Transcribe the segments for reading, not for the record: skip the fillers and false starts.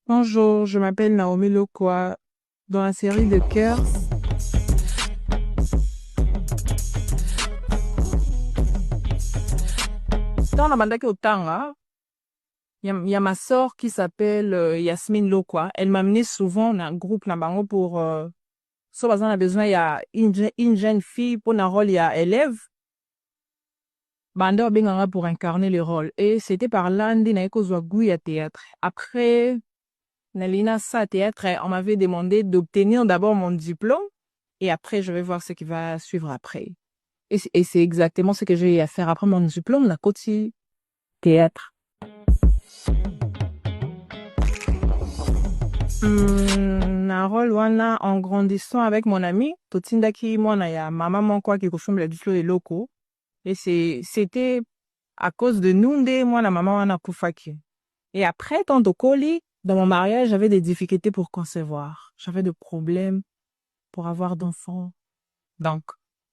Bonjour, je m'appelle Naomi Lokwa. Dans la série de Curse, dans la mandake Otanga, il y a ma sœur qui s'appelle Yasmine Lokwa. Elle m'amenait souvent dans un groupe Nabango pour so on a besoin il y a une jeune fille pour un rôle il y a élève. Banda benganga pour incarner le rôle. Et c'était par là ndi na ekozwa goût ya théâtre. Après Nalina sa théâtre, on m'avait demandé d'obtenir d'abord mon diplôme et après je vais voir ce qui va suivre après. Et c'est exactement ce que j'ai eu à faire après mon diplôme, la côté théâtre. Na rôle wana en grandissant avec mon ami, totindaki mwana ya mama moko qui kofumba biso les locaux. Et c'était à cause de nous nde mwana mama wana kufaki. Et après tant de colis, dans mon mariage, j'avais des difficultés pour concevoir. J'avais des problèmes pour avoir d'enfants. Donc,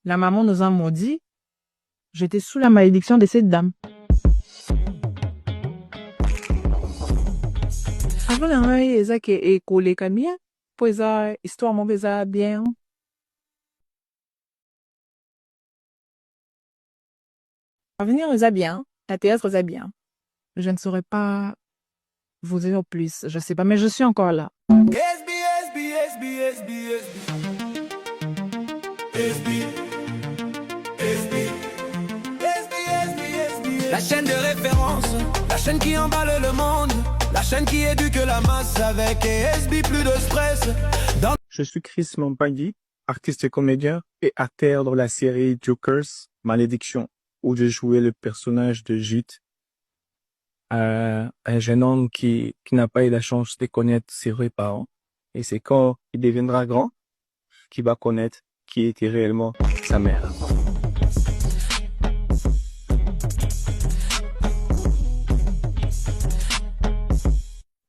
la maman nous a maudit. J'étais sous la malédiction de cette dame. Avant la mariage, eza ke ekoleka bien, po eza histoire mo eza bien. Avenir eza bien, la théâtre eza bien. Je ne saurais pas vous dire plus, je sais pas, mais je suis encore là. La chaîne de référence, la chaîne qui emballe le monde, la chaîne qui éduque la masse avec ESB, plus de stress. Je suis Chris Mampagui, artiste et comédien et acteur dans la série Jokers, Malédiction, où je jouais le personnage de Jute, un jeune homme qui n'a pas eu la chance de connaître ses vrais parents. Et c'est quand il deviendra grand qu'il va connaître qui était réellement sa mère.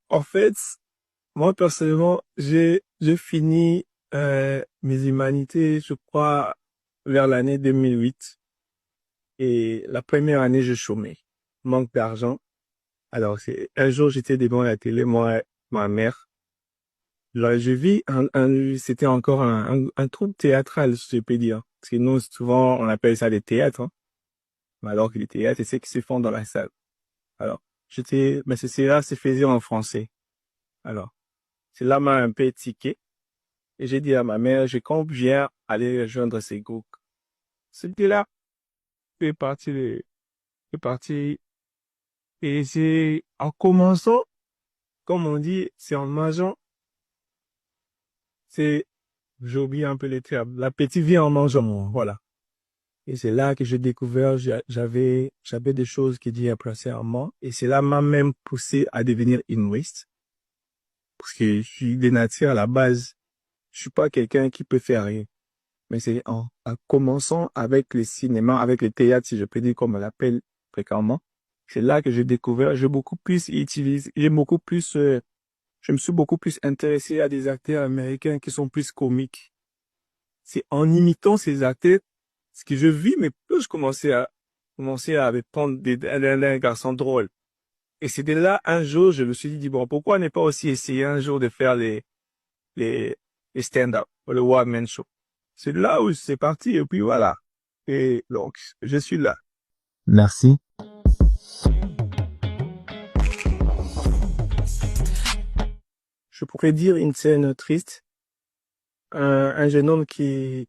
En fait, moi personnellement, j'ai fini mes humanités, je crois, vers l'année 2008. Et la première année, je chômais, manque d'argent. Alors, un jour, j'étais devant la télé, moi, ma mère. Là, je vis c'était encore un troupe théâtral, je peux dire. Parce que nous, souvent, on appelle ça des théâtres, hein. Mais alors que les théâtres, c'est ce qui se font dans la salle. Alors, mais c'est faisait en français. Alors, c'est là m'a un peu étiqué. Et j'ai dit à ma mère, je compte bien aller rejoindre ces groupes. C'était là. C'est parti. Et c'est en commençant, comme on dit, c'est en mangeant. J'ai oublié un peu les termes. L'appétit vient en mangeant, voilà. Et c'est là que j'ai découvert, j'avais des choses qui disaient après en moi. Et c'est là m'a même poussé à devenir linguiste. Parce que je suis de nature à la base. Je suis pas quelqu'un qui peut faire rien. Mais c'est en commençant avec le cinéma, avec le théâtre, si je peux dire comme on l'appelle fréquemment. C'est là que j'ai découvert, je me suis beaucoup plus intéressé à des acteurs américains qui sont plus comiques. C'est en imitant ces acteurs, ce que je vis, mais plus je commençais à prendre un garçon drôle. Et c'était là, un jour, je me suis dit, bon, pourquoi ne pas aussi essayer un jour de faire les stand-up, le one-man show. C'est là où c'est parti, et puis voilà. Et donc, je suis là. Merci. Je pourrais dire une scène triste. Un jeune homme qui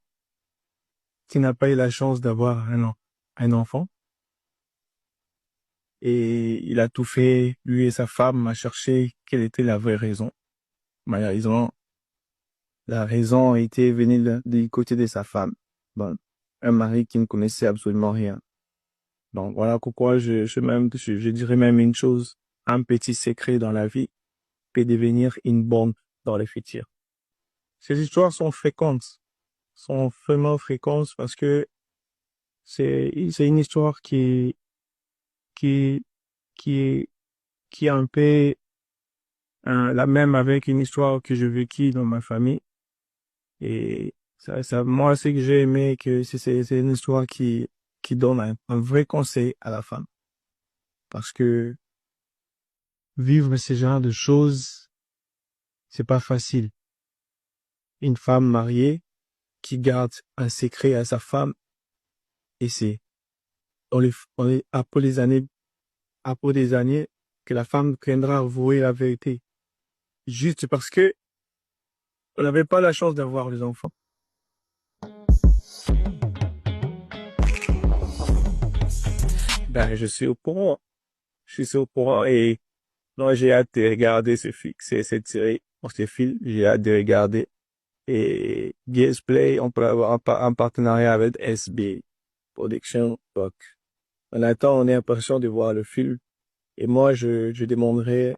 n'a pas eu la chance d'avoir un enfant. Et il a tout fait, lui et sa femme, à chercher quelle était la vraie raison. Malheureusement, la raison était venue du côté de sa femme. Bon, un mari qui ne connaissait absolument rien. Donc voilà pourquoi je dirais même une chose, un petit secret dans la vie peut devenir une bombe dans le futur. Ces histoires sont vraiment fréquentes parce que c'est une histoire qui est un peu la même avec une histoire que je vécu dans ma famille. Et moi, ce que j'ai aimé, que c'est une histoire qui donne un vrai conseil à la femme. Parce que vivre ce genre de choses, c'est pas facile. Une femme mariée qui garde un secret à sa femme, et c'est après des années que la femme craindra avouer la vérité, juste parce que on n'avait pas la chance d'avoir les enfants. Ben, je suis au courant. Je suis au courant et non, j'ai hâte de regarder cette série, ce film, j'ai hâte de regarder. Et GS Play, on peut avoir un partenariat avec SB Production. Donc, on attend, on est impatient de voir le film. Et moi, je demanderai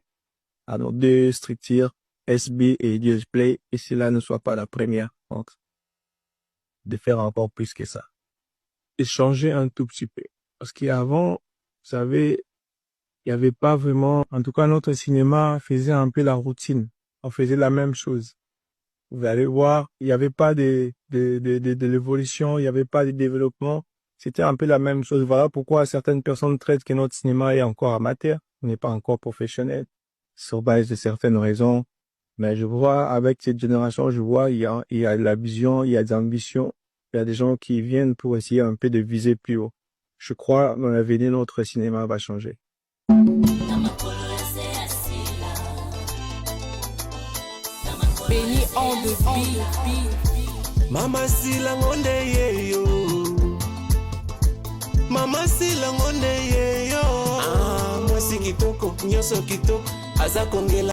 à nos deux structures, SB et GS Play, et cela ne soit pas la première, donc, de faire encore plus que ça. Et changer un tout petit peu. Parce qu'avant, vous savez, il n'y avait pas vraiment, en tout cas, notre cinéma faisait un peu la routine. On faisait la même chose. Vous allez voir, il n'y avait pas de l'évolution, il n'y avait pas de développement. C'était un peu la même chose. Voilà pourquoi certaines personnes traitent que notre cinéma est encore amateur, n'est pas encore professionnel, sur base de certaines raisons. Mais je vois, avec cette génération, je vois, il y a de la vision, il y a des ambitions, il y a des gens qui viennent pour essayer un peu de viser plus haut. Je crois, dans l'avenir, notre cinéma va changer. Béni en de beat. Mama sila ngonde yeyo. Mama sila ngonde yeyo. Ah, mwasi kitoko, nyoso kitoko, aza kongela.